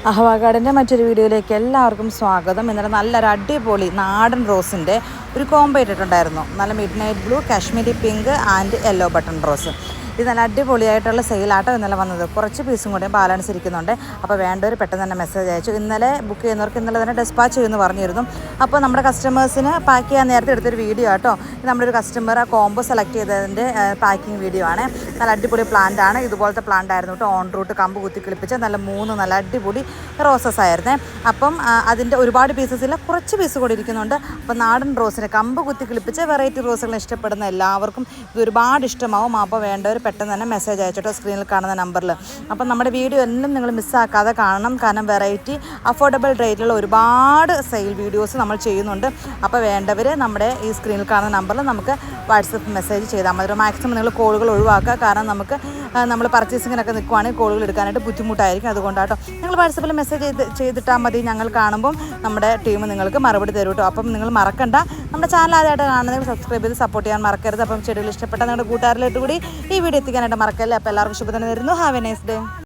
അഹ്വാ ഗാർഡൻ്റെ മറ്റൊരു വീഡിയോയിലേക്ക് എല്ലാവർക്കും സ്വാഗതം. ഇന്നലെ നല്ലൊരു അടിപൊളി നാടൻ റോസിൻ്റെ ഒരു കോംബോ ഇട്ടിട്ടുണ്ടായിരുന്നു. നല്ല mid night blue, Kashmiri pink and yellow button rose. ഇത് നല്ല അടിപൊളിയായിട്ടുള്ള സെയിലാട്ടോ ഇന്നലെ വന്നത്. കുറച്ച് പീസും കൂടെ ബാലൻസ് ഇരിക്കുന്നുണ്ട്. അപ്പോൾ വേണ്ടവർ പെട്ടെന്ന് തന്നെ മെസ്സേജ് അയച്ചു. ഇന്നലെ ബുക്ക് ചെയ്യുന്നവർക്ക് ഇന്നലെ തന്നെ ഡെസ്പാച്ച് ചെയ്യുമെന്ന് പറഞ്ഞിരുന്നു. അപ്പോൾ നമ്മുടെ കസ്റ്റമേഴ്സിന് പാക്ക് ചെയ്യാൻ നേരത്തെ എടുത്തൊരു വീഡിയോ ആട്ടോ. ഇത് നമ്മുടെ ഒരു കസ്റ്റമർ ആ കോംബോ സെലക്ട് ചെയ്തതിൻ്റെ പാക്കിംഗ് വീഡിയോ ആണ്. നല്ല അടിപൊളി പ്ലാന്റ് ആണ്. ഇതുപോലത്തെ പ്ലാന്റ് ആയിരുന്നു കേട്ടോ. ഓൺ റൂട്ട് കമ്പ് കുത്തി കിളിപ്പിച്ച നല്ല അടിപൊളി റോസസ് ആയിരുന്നേ. അപ്പം അതിൻ്റെ ഒരുപാട് പീസസ് ഇല്ല, കുറച്ച് പീസ് കൂടി ഇരിക്കുന്നുണ്ട്. അപ്പോൾ നാടൻ റോസിന് കമ്പ് കുത്തി കിളിപ്പിച്ച വെറൈറ്റി റോസുകൾ ഇഷ്ടപ്പെടുന്ന എല്ലാവർക്കും ഇത് ഒരുപാട് ഇഷ്ടമാവും. അപ്പോൾ വേണ്ടവർ പെട്ടെന്ന് തന്നെ മെസ്സേജ് അയച്ചിട്ടോ സ്ക്രീനിൽ കാണുന്ന നമ്പറിൽ. അപ്പം നമ്മുടെ വീഡിയോ എല്ലാം നിങ്ങൾ മിസ്സാക്കാതെ കാണണം. കാരണം വെറൈറ്റി അഫോർഡബിൾ റേറ്റിലുള്ള ഒരുപാട് സെയിൽ വീഡിയോസ് നമ്മൾ ചെയ്യുന്നുണ്ട്. അപ്പോൾ വേണ്ടവർ നമ്മുടെ ഈ സ്ക്രീനിൽ കാണുന്ന നമ്പറിൽ നമുക്ക് വാട്സപ്പ് മെസ്സേജ് ചെയ്താൽ മതി. മാക്സിമം നിങ്ങൾ കോളുകൾ ഒഴിവാക്കുക. കാരണം നമുക്ക് നമ്മൾ പർച്ചേസിങ്ങിനൊക്കെ നിൽക്കുവാണെങ്കിൽ കോളുകൾ എടുക്കാനായിട്ട് ബുദ്ധിമുട്ടായിരിക്കും. അതുകൊണ്ടാട്ടോ നിങ്ങൾ വാട്സപ്പിൽ മെസ്സേജ് ചെയ്തിട്ടാൽ മതി. ഞങ്ങൾ കാണുമ്പം നമ്മുടെ ടീം നിങ്ങൾക്ക് മറുപടി തരും കേട്ടോ. അപ്പം നിങ്ങൾ മറക്കണ്ട, നമ്മുടെ ചാനൽ ആദ്യമായിട്ട് കാണുന്നതിൽ സബ്സ്ക്രൈബ് ചെയ്ത് സപ്പോർട്ട് ചെയ്യാൻ മറക്കരുത്. അപ്പം ചെടികൾ ഇഷ്ടപ്പെട്ട നിങ്ങളുടെ കൂട്ടുകാരിലായിട്ട് കൂടി ഈ വീഡിയോ എത്തിക്കാനായിട്ട് മറക്കല്ലേ. അപ്പോൾ എല്ലാവർക്കും ശുഭദിനം നേരുന്നു. Have A nice day.